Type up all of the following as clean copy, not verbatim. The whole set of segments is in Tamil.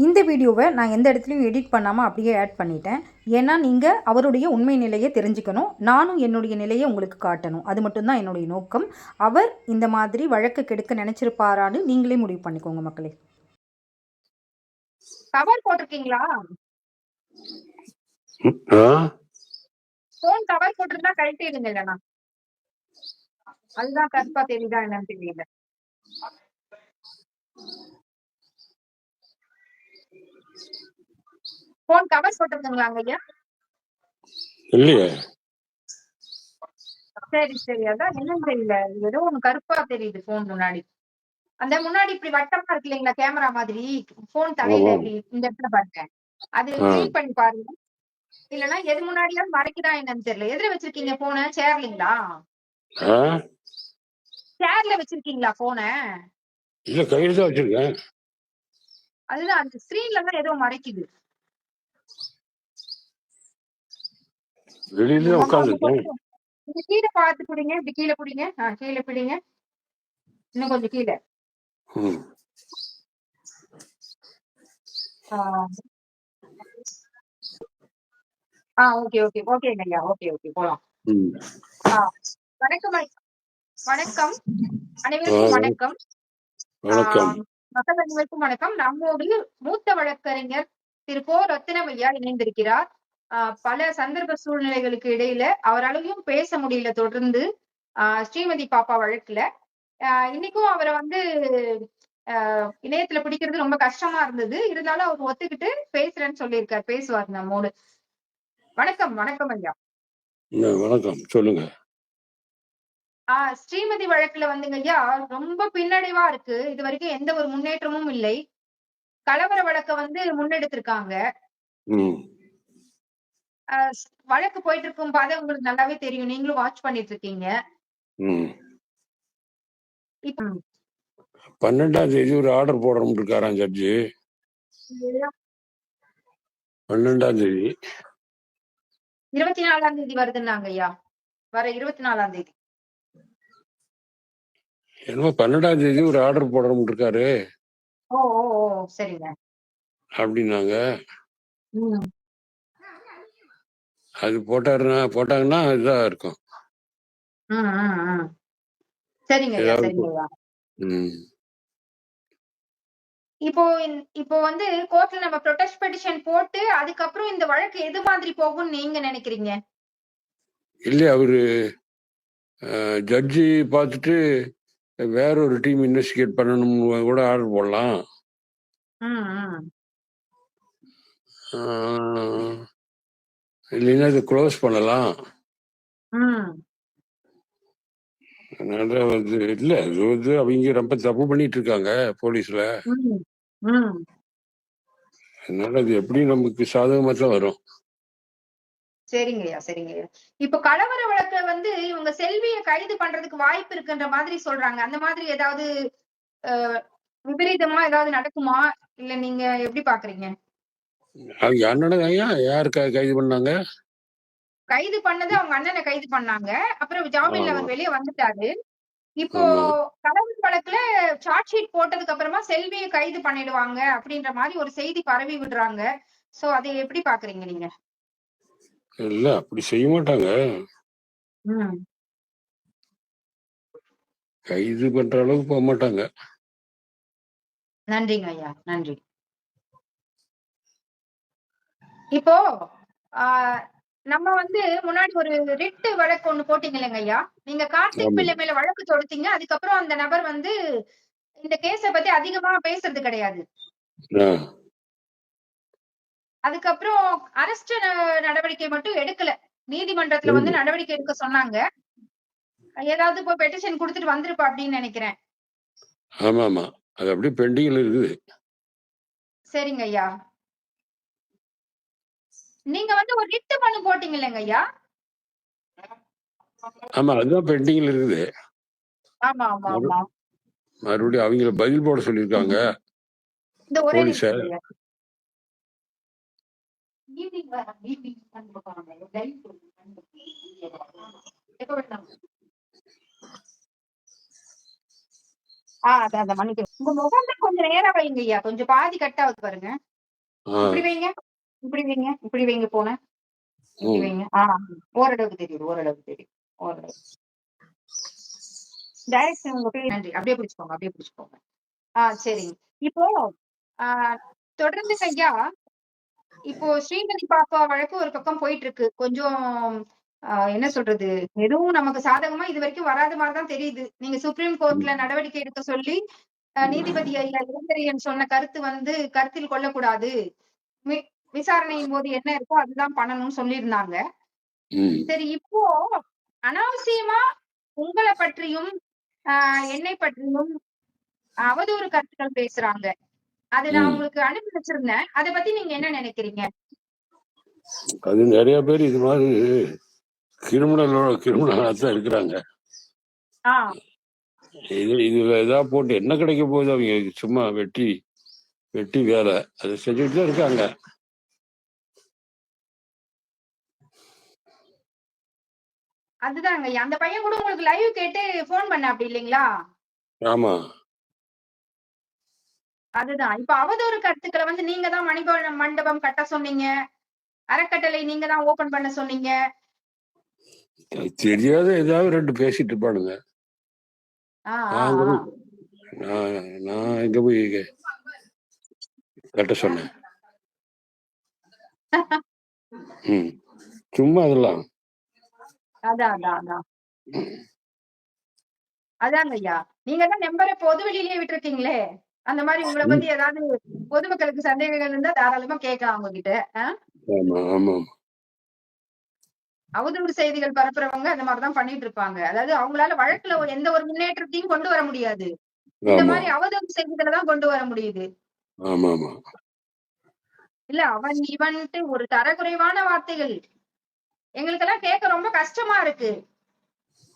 இந்த வீடியோவை நான் எந்த இடத்துலையும் எடிட் பண்ணாமல் அப்படியே ஆட் பண்ணிட்டேன். ஏன்னா நீங்கள் அவருடைய உண்மை நிலையை தெரிஞ்சுக்கணும், நானும் என்னுடைய நிலையை உங்களுக்கு காட்டணும். அது மட்டும்தான் என்னுடைய நோக்கம். அவர் இந்த மாதிரி வழக்கு கெடுக்க நினைச்சிருப்பாரான்னு நீங்களே முடிவு பண்ணிக்கோங்க மக்களே. கவர் போட்டிருக்கீங்களா? போன் கவர் போட்டிருந்தா கழட்டிடுங்க. இல்லைனா அதுதான் கருப்பா தெரியுதா என்னன்னு தெரியல. போன் கவர் போட்டிருக்கீங்களாங்க ஐயா? இல்லையே. சரி சரி, அதான் என்னன்னு தெரியல, ஏதோ ஒண்ணு கருப்பா தெரியுது போன் முன்னாடி. அந்த முன்னாடி இப்படி வட்டமா இருக்கு இல்லைங்களா, கேமரா மாதிரி. போன் தலையில இப்படி இந்த இடத்துல பாருங்க, அது கிளீன் பண்ணி பாருங்க. இல்லன்னா எது முன்னாடியாவது மறைக்குதா என்னன்னு தெரியல. எதுல வச்சிருக்கீங்க போன? சேர்லீங்களா? சேர்ல வச்சிருக்கீங்களா போன? இல்ல, கையில தான் வச்சிருக்கேன். அதுதான் அந்த ஸ்கிரீன்ல தான் ஏதோ மறைக்குது. வெளியில உட்காந்துருக்கேன். கீழே பார்த்து பிடிங்க, இப்படி கீழே பிடிங்க. கீழே பிடிங்க, இன்னும் கொஞ்சம் கீழே. ஓகே ஓகே ஓகேங்க ஐயா, ஓகே ஓகே போலாம். வணக்கம் வணக்கம் அனைவருக்கும் வணக்கம். மக்கள் அனைவருக்கும் வணக்கம். நம்மோடு மூத்த வழக்கறிஞர் திரு கோ ரத்தினமையா இணைந்திருக்கிறார். பல சந்தர்ப்ப சூழ்நிலைகளுக்கு இடையில அவராலையும் பேச முடியல தொடர்ந்து ஸ்ரீமதி பாப்பா வழக்குல. இன்னைக்கும் அவரை இணையத்துல பிடிக்கிறது ரொம்ப கஷ்டமா இருந்தது. இருந்தாலும் அவர் ஒத்துக்கிட்டு பேசுறேன்னு சொல்லியிருக்காரு. பேசுவார் நம்மோடு. வணக்கம். வணக்கம் ஐயா. வணக்கம், சொல்லுங்க. ஸ்ரீமதி வழக்குல ஐயா ரொம்ப பின்னடைவா இருக்கு. இது வரைக்கும் எந்த ஒரு முன்னேற்றமும் இல்லை. கலவர வழக்க முன்னெடுத்திருக்காங்க. வழக்கு போயிட்டு இருக்கும் பாதை உங்களுக்கு நல்லாவே தெரியும், நீங்களும் வாட்ச் பண்ணிட்டு இருக்கீங்க. 12ஆம் தேதி ஒரு ஆர்டர் போடணும் இருக்காராம் ஜட்ஜி. 12ஆம் தேதி 24ஆம் தேதி வருதுன்னாங்க ஐயா. வர 24ஆம் தேதி என்னமோ 12ஆம் தேதி ஒரு ஆர்டர் போடணும் இருக்காரு. ஓ சரிங்க அப்படின்னாங்க. அது போட்டாங்கன்னா இதா இருக்கும். சரிங்க ஐயா, சரிங்க ஐயா. இப்போ கோர்ட்ல நம்ம ப்ரொடெஸ்ட் பெட்டிஷன் போட்டு அதுக்கப்புறம் இந்த வழக்கு எது மாதிரி போகும்னு நீங்க நினைக்கிறீங்க? இல்ல, அவரு ஜட்ஜி பார்த்துட்டு வேற ஒரு டீம் இன்வெஸ்டிகேட் பண்ணணும் கூட ஆர்டர் போடலாம். இல்லைன்னா அதை க்ளோஸ் பண்ணலாம். அதனால இல்ல, அது அவங்க ரொம்ப தப்பு பண்ணிட்டு இருக்காங்க போலீஸ்ல. அதனால அது எப்படி நமக்கு சாதகமா தான் வரும். சரிங்கய்யா, சரிங்கய்யா. இப்ப கலவர வழக்க இவங்க செல்வியை கைது பண்றதுக்கு வாய்ப்பு இருக்குன்ற மாதிரி சொல்றாங்க. அந்த மாதிரி ஏதாவது விபரீதமா ஏதாவது நடக்குமா? இல்ல நீங்க எப்படி பாக்குறீங்க? அவங்க அண்ணனை யாரு கைது பண்ணாங்க? கைது பண்ணது அவங்க அண்ணனை கைது பண்ணாங்க. அப்புறம் ஜாமீன்ல அவர் வெளியே வந்துட்டாரு. இப்போ கலவர வழக்குல சார்ஜ் ஷீட் போட்டதுக்கு அப்புறமா செல்வியை கைது பண்ணிடுவாங்க அப்படின்ற மாதிரி ஒரு செய்தி பரவி விடுறாங்க. சோ அதை எப்படி பாக்குறீங்க நீங்க? இல்ல, அப்படி செய்ய மாட்டாங்க. கைது பண்ற அளவுக்கு போக மாட்டாங்க. நன்றிங்க ஐயா, நன்றி. இப்போ நம்ம முன்னாடி ஒரு ரிட் வழக்கு ஒண்ணு போட்டீங்க இல்லைங்க ஐயா, நீங்க கார்த்திக் பிள்ளை மேல வழக்கு தொடுத்தீங்க. அதுக்கப்புறம் அந்த நபர் இந்த கேஸ பத்தி அதிகமா பேசுறது கிடையாது. அதுக்கப்புறம் அரெஸ்ட் நடவடிக்கை மட்டும் எடுக்கல. நீதிமன்றத்துல நடவடிக்கை எடுக்க சொன்னாங்க. ஏதாவது போய் பெட்டிஷன் கொடுத்துட்டு வந்திருப்பா அப்படின்னு நினைக்கிறேன். ஆமா, அது அப்படியே பெண்டிங்ல இருக்குது. சரிங்க ஐயா. நீங்க ஒரு ரிட் மனு போட்டீங்க இல்லைங்க ஐயா? ஆமா, அதுதான் பெண்டிங்ல இருக்குது. ஆமா ஆமா ஆமா. மறுபடியும் அவங்கள பதில் போட சொல்லியிருக்காங்க இந்த ஒரே போலீஸ. அதான் மன்னிக்கணும். உங்க முகம் தான் கொஞ்சம் நேரா வைங்க ஐயா. கொஞ்சம் பாதி கட் ஆகுது பாருங்க. ஆ, இப்படி வைங்க. இப்படி வைங்க போன. இப்படி ம், வைங்க. ஓரளவுக்கு தெரியுது. ஓரளவு. டைரக்ஷன் உங்க பேர் நன்றி. அப்படியே பிடிச்சுக்கோங்க. சரிங்க. இப்போ ஆ தொடர்ந்துங்க ஐயா, இப்போ ஸ்ரீமதி பாப்பா வழக்கு ஒரு பக்கம் போயிட்டு இருக்கு. கொஞ்சம் என்ன சொல்றது? எதுவும் நமக்கு சாதகமா இதுவரைக்கும் வராத மாரி தான் தெரியுது. நீங்க சுப்ரீம் கோர்ட்ல ம், நடவடிக்கை எடுக்க சொல்லி, நீதிபதி ஐயா இளந்திரையன் சொன்ன கருத்து வந்து கருத்தில் கொள்ளக்கூடாது. வி விசாரணையின் போது என்ன இருக்கோ அதுதான் பண்ணணும்னு சொல்லியிருந்தாங்க. ம், சரி இப்போ அனாவசியமா உங்கள பற்றியும், என்னை பற்றியும் அவதூறு கருத்துக்கள் பேசுறாங்க. அத நான் ம். உங்களுக்கு அனுப்பி வச்சிருந்தேன். அத பத்தி நீங்க என்ன நினைக்கிறீங்க? அது நிறைய பேர் இது மாதிரி கிரிமினலா தான் இருக்கிறாங்க. ஆ இதுல ஏதாவது போட்டு என்ன கிடைக்க போகுது? அவங்க சும்மா வெட்டி வெட்டி வேலை அதை செஞ்சுட்டு தான் இருக்காங்க. அதுதாங்க. அந்த பையன் கூட உங்களுக்கு லைவ் கேட்டு ஃபோன் பண்ணாப்டி இல்லைங்களா? ஆமா. அதுதான். இப்ப அவதூறு கருத்துக்கள வந்து நீங்க தான் மண்டபம் கட்ட சொன்னீங்க. அறக்கட்டளை நீங்க தான் ஓபன் பண்ண சொன்னீங்க. அது தெரியாத ஏதாவது ரெண்டு பேசிட்டு இருப்பானுங்க. ஆ, ஆ, நான் ஆ. நான் நான் எங்க போய் கட்ட சொன்னேன்? ம். சும்மா அதெல்லாம். அதான். அதாங்க ஐயா. நீங்க தான் நம்பர பொது வெளியிலேயே விட்டுருக்கீங்களே. அந்த மாரி உங்கள ம். பத்தி ஏதாவது பொதுமக்களுக்கு சந்தேகங்கள் இருந்தா தாராளமா கேட்கலாம் உங்ககிட்ட. ஆ? ஆமா ஆமா. அவதூறு செய்திகள் பரப்புறவங்க அந்த மாரி தான் பண்ணிட்டு இருப்பாங்க. அதாவது அவங்களால வழக்குல எந்த ஒரு முன்னேற்றத்தையும் கொண்டு வர முடியாது. இந்த ஆமா மாரி அவதூறு செய்திகள தான் கொண்டு வர முடியுது. ஆமா ஆமா. இல்ல அவன், இவன்ட்டு ஒரு தரக்குறைவான வார்த்தைகள். எங்களுக்கெல்லாம் கேட்க ரொம்ப கஷ்டமா இருக்கு.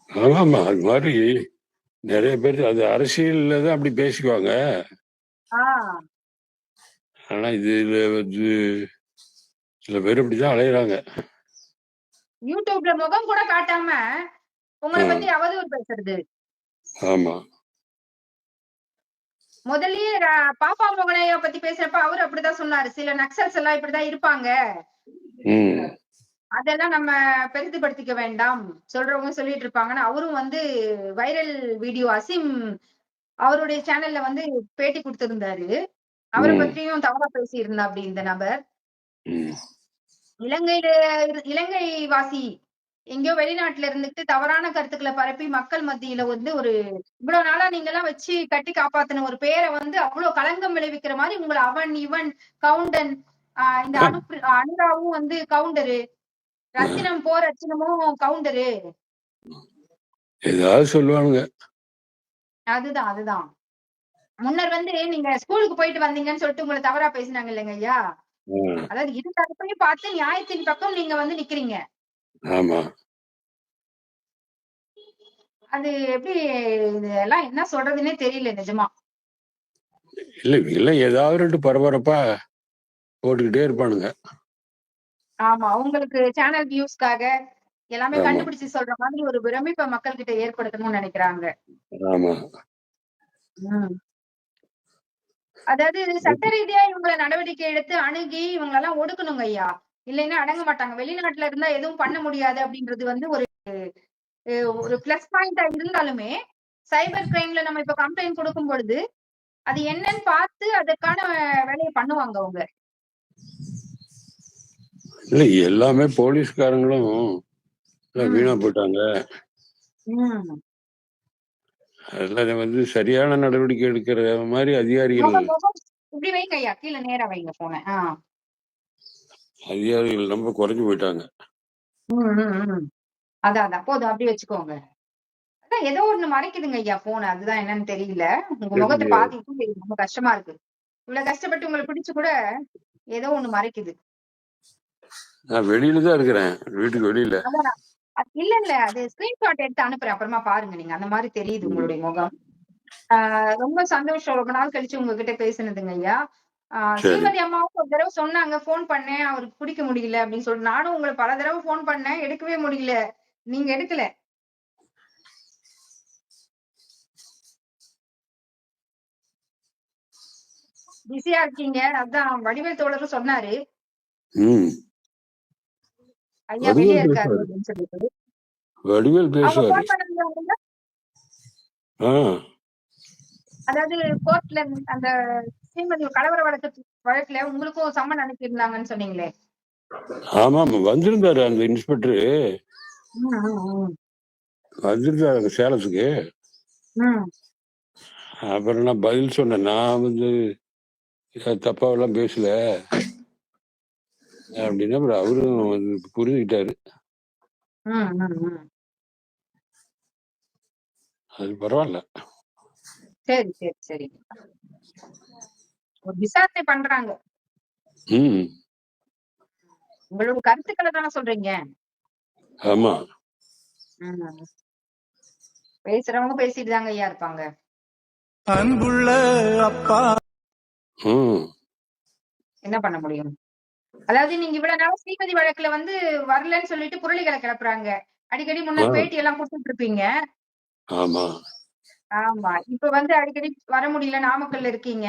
ஆமாமா. அது மாதிரி நிறைய பேர் அது அரசியல்ல தான் அப்படி பேசிக்குவாங்க. ஆ ஆனா இதுல வந்து சில பேர் இப்படிதான் அலையுறாங்க. YouTubeல முகம் கூட காட்டாம உங்கள ஆ, பத்தி அவதூறு பேசுறது. ஆமா. முதல்லயே பாப்பா மோகனையா பத்தி பேசுறப்ப அவரு அப்படிதான் சொன்னாரு. சில நக்சல்ஸ் எல்லாம் இப்படிதான் இருப்பாங்க. ம், அதெல்லாம் நம்ம பெரிதுபடுத்திக்க வேண்டாம். சொல்றவங்க சொல்லிட்டு இருப்பாங்கன்னு அவரும் வந்து வைரல் வீடியோ அசீம் அவருடைய சேனல்ல வந்து பேட்டி குடுத்திருந்தாரு. அவர ம், பத்தியும் தவறா பேசியிருந்தாப்டி இந்த நபர். ம். இலங்கையில இலங்கை வாசி எங்கேயோ வெளிநாட்டுல இருந்துட்டு தவறான கருத்துக்களை பரப்பி மக்கள் மத்தியில வந்து ஒரு இவ்வளவு நாளா நீங்க எல்லாம் வச்சு கட்டி காப்பாத்தின ஒரு பேரை வந்து அவ்வளவு களங்கம் விளைவிக்கிற மாதிரி உங்களை அவன் இவன் கவுண்டன் இந்த அனுராவும் வந்து கவுண்டரு ரத்தினம் ரத்தினமும் கவுண்டரு. ஏதாவது சொல்லுவானுங்க. அதுதான் முன்னர் வந்து நீங்க ஸ்கூலுக்கு போயிட்டு வந்தீங்கன்னு சொல்லிட்டு உங்களை தவறா பேசினாங்க இல்லைங்க ஐயா. ஆ, அதாவது இரு தரப்பையும் பார்த்து நியாயத்தின் பக்கம் நீங்க வந்து நிக்கிறீங்க. ஆமா. அது எப்படி இதெல்லாம் என்ன சொல்றதுன்னே தெரியல நிஜமா. இல்ல இவங்கெல்லாம் ஏதாவது ரெண்டு பரபரப்பா போட்டுக்கிட்டே இருப்பானுங்க. ஆமா உங்களுக்கு சேனல் வியூஸ்க்காக எல்லாமே ஆமா கண்டுபிடிச்சு சொல்ற மாதிரி ஒரு பிரமிப்பை மக்கள் கிட்ட ஏற்படுத்தணும்னு நினைக்கிறாங்க. ஆமா. ம். அதாவது சட்ட ரீதியா இவங்களை நடவடிக்கை எடுத்து அணுகி இவங்களெல்லாம் ஒடுக்கணுங்க ஐயா. இல்லைன்னா அடங்க மாட்டாங்க. வெளிநாட்டுல இருந்தா எதுவும் பண்ண முடியாது அப்படின்றது வந்து ஒரு பிளஸ் பாயிண்டா இருந்தாலுமே சைபர் கிரைம்ல நம்ம இப்ப கம்ப்ளைண்ட் கொடுக்கும் பொழுது அது என்னன்னு பார்த்து அதற்கான வேலையை பண்ணுவாங்க அவங்க. இல்ல எல்லாமே போலீஸ்காரங்களும் எல்லாம் வீணா ம். போயிட்டாங்க. ம். அதெல்லாம் வந்து சரியான நடவடிக்கை எடுக்கிற மாதிரி அதிகாரிகள் முகம் இப்படி வைங்க ஐயா. கீழே நேரா வைங்க போன. அதிகாரிகள் ரொம்ப குறைஞ்சு போயிட்டாங்க. அதான் போதும் அப்படி வச்சுக்கோங்க. அதான் ஏதோ ஒண்ணு மறைக்குதுங்க ஐயா போன். அதுதான் என்னன்னு தெரியல. உங்க முகத்தை பாத்துக்கிட்டு ரொம்ப கஷ்டமா இருக்கு. இவ்வளவு கஷ்டப்பட்டு உங்களை பிடிச்சு கூட ஏதோ ஒண்ணு மறைக்குது. நான் வெளியில தான் இருக்கிறேன், வீட்டுக்கு வெளியில. அதான் இல்ல அது ஸ்கிரீன்ஷாட் எடுத்து அனுப்புறேன். அப்புறமா பாருங்க நீங்க. அந்த மாதிரி தெரியுது உங்களுடைய முகம். ரொம்ப சந்தோஷம் ரொம்ப நாள் கழிச்சு உங்ககிட்ட பேசுனதுங்க ஐயா. சரி. ஸ்ரீமதி அம்மாவும் ஒரு தடவை சொன்னாங்க போன் பண்ணேன் அவருக்கு பிடிக்க முடியல அப்படின்னு சொல்லிட்டு. நானும் உங்களை பல தடவை போன் பண்ணேன் எடுக்கவே முடியல. நீங்க எடுக்கல. பிஸியா இருக்கீங்க. அதான் வடிவேல் தோழரும் சொன்னாரு. ம். ஐயா வெளிய வடிவேல் இருக்காரு பேசுவாரு. அப்படின்னு சொல்லிட்டு. வடிவேல் அவங்க பேசுவாரு. ஃபோன் பண்ணதுல அவங்க ஆ. அதாவது கோர்ட்ல அந்த ஸ்ரீமதி கலவர வழக்குல உங்களுக்கும் சம்மன் அனுப்பியிருந்தாங்கன்னு சொன்னீங்களே. ஆமாம், வந்திருந்தாரு அந்த இன்ஸ்பெக்டரு. ம், ம், ம். வந்திருந்தாரு அங்க சேலத்துக்கு. ம். அப்புறம் நான் பதில் சொன்னேன். நான் வந்து தப்பாவெல்லாம் பேசல அப்படின்னா, அப்புறம் அவரும் வந்து புரிஞ்சுக்கிட்டாரு. ம், ம், ம். அது பரவாயில்ல. சரி, சரி, சரி. ஒரு விசாரணை பண்றாங்க. ம். உங்களோட கருத்துக்களை தானே சொல்றீங்க. ஆமா. ம். பேசுறவங்க பேசிட்டு தாங்க ஐயா இருப்பாங்க. அன்புள்ள அப்பா. ம். என்ன பண்ண முடியும்? அதாவது நீங்க இவ்வளவு நாள் ஸ்ரீமதி வழக்குல வந்து வரலன்னு சொல்லிட்டு புரளிகளை கிளப்புறாங்க. அடிக்கடி முன்ன ஆ. பேட்டி எல்லாம் கொடுத்துட்டு இருப்பீங்க. ஆமா. ஆமா. இப்ப வந்து அடிக்கடி வர முடியல, நாமக்கல்ல இருக்கீங்க.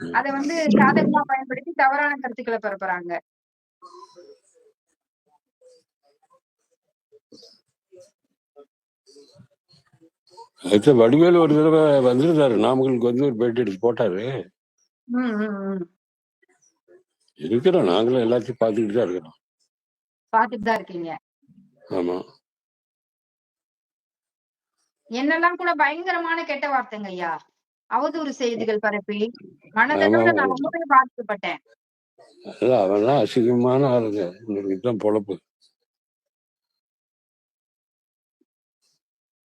ம். அத வந்து சாதகமா பயன்படுத்தி தவறான கருத்துக்களை பரப்புறாங்க. அடுத்த வடிவேலு ஒரு தடவை வந்திருந்தாரு, நாமக்கலுக்கு வந்து ஒரு பேட்டி எடுத்து போட்டாரு. ம், ம், ம். இருக்கிறோம், நாங்களும் எல்லாத்தையும் பார்த்துக்கிட்டு தான் இருக்கிறோம். பாத்துட்டு தான் இருக்கீங்க. ஆமா. என்னெல்லாம் கூட பயங்கரமான கெட்ட வார்த்தைங்க ஐயா. அவதூறு செய்திகள் பரப்பி ஆமா. மனதளவுல நான் ரொம்பவே பாதிக்கப்பட்டேன். அதான் அவன்லாம் அசிங்கமான ஆளுங்க. உங்களுக்கு இதுதான் பொழப்பு.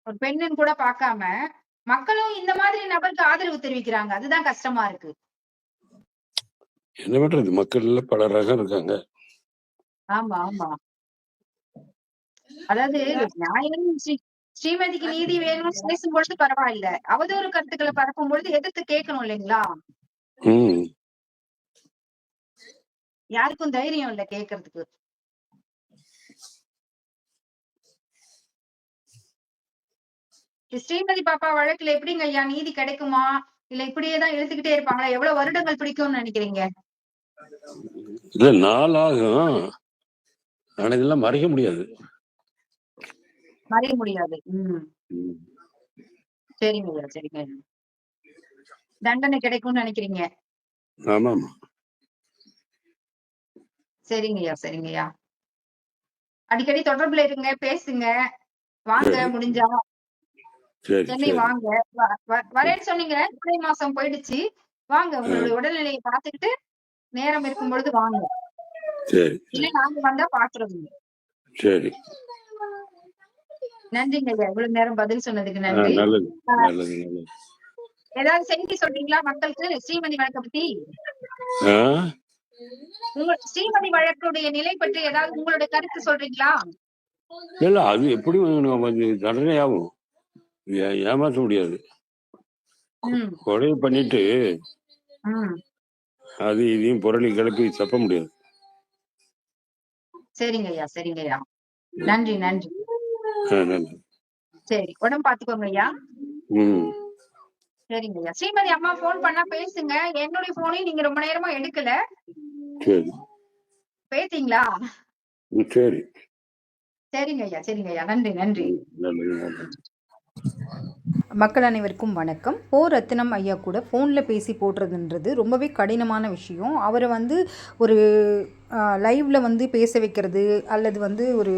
ஒரு பெண்ணுன்னு கூட பார்க்காம மக்களும் இந்த மாதிரி நபருக்கு ஆதரவு தெரிவிக்கிறாங்க. அதுதான் கஷ்டமா இருக்கு. என்ன பண்றது, மக்கள்ல பல ரகம் இருக்காங்க. ஆமா, ஆமா. அதாவது நியாயம் ஸ்ரீமதிக்கு நீதி வேணும்னு பேசும்பொழுது பரவாயில்ல. அவதூறு கருத்துக்களை பரப்பும் பொழுது எதிர்த்து கேட்கணும் இல்லைங்களா? ம். யாருக்கும் தைரியம் இல்ல கேட்கறதுக்கு. ஸ்ரீமதி பாப்பா வழக்குல எப்படிங்க ஐயா நீதி கிடைக்குமா? இல்ல இப்படியேதான் இழுத்துக்கிட்டே இருப்பாங்களா? எவ்வளவு வருடங்கள் பிடிக்கும்னு நினைக்கிறீங்க? இல்ல, நாள் ஆகும். ஆனா இதெல்லாம் மறைக்க முடியாது. மறைய முடியாது. ம். ம். சரிங்க ஐயா, சரிங்க ஐயா. தண்டனை கிடைக்கும்னு நினைக்கிறீங்க? ஆமாமா. சரிங்க ஐயா, சரிங்க ஐயா. அடிக்கடி தொடர்புல இருங்க, பேசுங்க. வாங்க சரி முடிஞ்சா. சரி சென்னை சரி. வாங்க. வரேன்னு சொன்னீங்க. ஜூலை மாசம் போயிடுச்சு. வாங்க ஆ, உங்களுடைய உடல்நிலையை பார்த்துக்கிட்டு நேரம் இருக்கும் பொழுது வாங்க. சரி இல்ல சரி நாங்க வந்தா பாக்குறோம். சரி. நன்றிங்க ஐயா. இவ்வளவு நேரம் பதில் சொன்னதுக்கு ஆ, நன்றி. நல்லது ஆஹ் நல்லது நல்லது. ஏதாவது செய்தி சொல்றீங்களா மக்களுக்கு ஸ்ரீமதி வழக்கை பத்தி? ஆ, உங்க ஸ்ரீமதி வழக்குடைய நிலை பற்றி ஏதாவது உங்களுடைய கருத்து சொல்றீங்களா? இல்ல அது எப்படி வந்து தண்டனை ஆகும். ஏமாற்ற முடியாது. ம், கொலை பண்ணிட்டு ம். அது இதையும் புரளி கிளப்பி தப்ப முடியாது. சரிங்க ஐயா, சரிங்க ஐயா. நன்றி, நன்றி. நல்லது. சரி, உடம்பு பாத்துக்கோங்க ஐயா. ம். சரிங்க ஐயா. ஸ்ரீமதி அம்மா போன் பண்ணா பேசுங்க. என்னுடைய போனையும் நீங்க ரொம்ப நேரமா எடுக்கல. சரி. பேசிங்களா? சரி. சரிங்க ஐயா, சரிங்க ஐயா. நன்றி, நன்றி. நல்லது நல்லது. மக்கள் அனைவருக்கும் வணக்கம். ரத்தினம் ஐயா கூட ஃபோனில் பேசி போடுறதுன்றது ரொம்பவே கடினமான விஷயம். அவரை வந்து ஒரு லைவில் வந்து பேச வைக்கிறது அல்லது வந்து ஒரு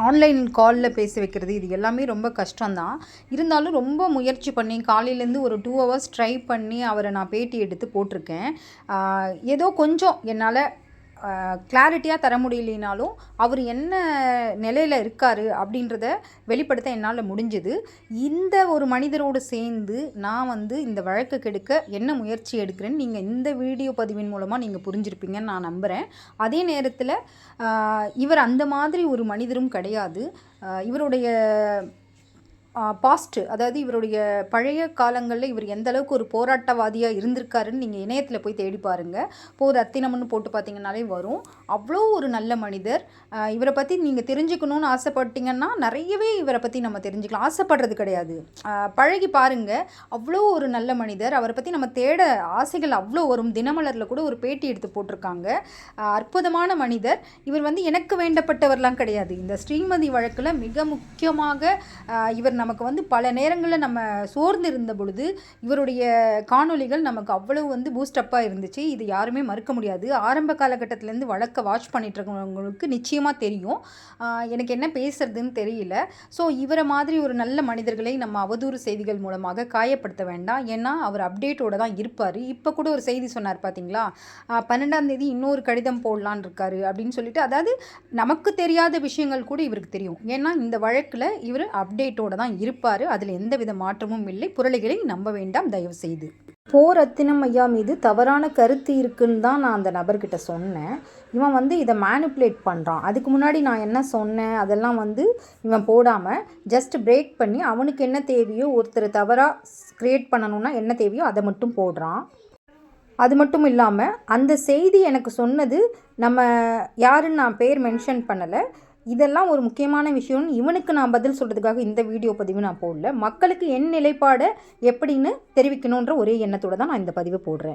ஆன்லைன் காலில் பேச வைக்கிறது, இது எல்லாமே ரொம்ப கஷ்டம்தான். இருந்தாலும் ரொம்ப முயற்சி பண்ணி காலையிலேருந்து ஒரு 2 hours ட்ரை பண்ணி அவரை நான் பேட்டி எடுத்து போட்டிருக்கேன். ஏதோ கொஞ்சம் என்னால் கிளாரிட்டியாக தர முடியலைனாலும் அவர் என்ன நிலையில் இருக்கார் அப்படின்றத வெளிப்படுத்த என்னால் முடிஞ்சுது. இந்த ஒரு மனிதரோடு சேர்ந்து நான் வந்து இந்த வழக்கு கெடுக்க என்ன முயற்சி எடுக்கிறேன்னு நீங்கள் இந்த வீடியோ பதிவின் மூலமாக நீங்கள் புரிஞ்சிருப்பீங்கன்னு நான் நம்புகிறேன். அதே நேரத்தில் இவர் அந்த மாதிரி ஒரு மனிதரும் கிடையாது. இவருடைய பாஸ்ட்டு, அதாவது இவருடைய பழைய காலங்களில் இவர் எந்த அளவுக்கு ஒரு போராட்டவாதியாக இருந்திருக்காருன்னு நீங்கள் இணையத்தில் போய் தேடி பாருங்கள். ரத்தினம்னு போட்டு பார்த்தீங்கன்னாலே வரும். அவ்வளோ ஒரு நல்ல மனிதர். இவரை பற்றி நீங்கள் தெரிஞ்சுக்கணுன்னு ஆசைப்பட்டீங்கன்னா நிறையவே இவரை பற்றி நம்ம தெரிஞ்சுக்கலாம். ஆசைப்படுறது கிடையாது, பழகி பாருங்கள். அவ்வளோ ஒரு நல்ல மனிதர். அவரை பற்றி நம்ம தேட ஆசைகள் அவ்வளோ வரும். தினமலரில் கூட ஒரு பேட்டி எடுத்து போட்டிருக்காங்க. அற்புதமான மனிதர். இவர் எனக்கு வேண்டப்பட்டவர்லாம் கிடையாது. இந்த ஸ்ரீமதி வழக்கில் மிக முக்கியமாக இவர் நமக்கு பல நேரங்களில் நம்ம சோர்ந்து இருந்த பொழுது இவருடைய காணொளிகள் நமக்கு அவ்வளவு பூஸ்டப்பாக இருந்துச்சு. இது யாருமே மறுக்க முடியாது. ஆரம்ப காலகட்டத்திலேருந்து வழக்கை வாட்ச் பண்ணிட்டு இருக்கவங்களுக்கு நிச்சயமாக தெரியும். எனக்கு என்ன பேசுறதுன்னு தெரியல. ஸோ இவரை மாதிரி ஒரு நல்ல மனிதர்களை நம்ம அவதூறு செய்திகள் மூலமாக காயப்படுத்த வேண்டாம். ஏன்னா அவர் அப்டேட்டோட தான் இருப்பார். இப்போ கூட ஒரு செய்தி சொன்னார் பார்த்தீங்களா, 12ஆம் தேதி இன்னொரு கடிதம் போடலான் இருக்காரு அப்படின்னு சொல்லிட்டு. அதாவது நமக்கு தெரியாத விஷயங்கள் கூட இவருக்கு தெரியும். ஏன்னா இந்த வழக்கில் இவர் அப்டேட்டோட தான் இருப்பார். அதில் எந்தவித மாற்றமும் இல்லை. புரளிகளை நம்ப வேண்டாம் தயவு செய்து. ரத்தினம் ஐயா மீது தவறான கருத்து இருக்குன்னு தான் நான் அந்த நபர்கிட்ட சொன்னேன். இவன் இதை மேனிப்புலேட் பண்ணுறான். அதுக்கு முன்னாடி நான் என்ன சொன்னேன் அதெல்லாம் இவன் போடாமல் ஜஸ்ட் பிரேக் பண்ணி அவனுக்கு என்ன தேவையோ, ஒருத்தர் தவறாக க்ரியேட் பண்ணணுன்னா என்ன தேவையோ அதை மட்டும் போடுறான். அது மட்டும் இல்லாமல் அந்த செய்தி எனக்கு சொன்னது நம்ம யாருன்னு நான் பேர் மென்ஷன் பண்ணலை. இதெல்லாம் ஒரு முக்கியமான விஷயம்னு இவனுக்கு நான் பதில் சொல்கிறதுக்காக இந்த வீடியோ பதிவு நான் போடல. மக்களுக்கு என் நிலைப்பாடை எப்படின்னு தெரிவிக்கணுன்ற ஒரே எண்ணத்தோடு தான் நான் இந்த பதிவை போடுறேன்.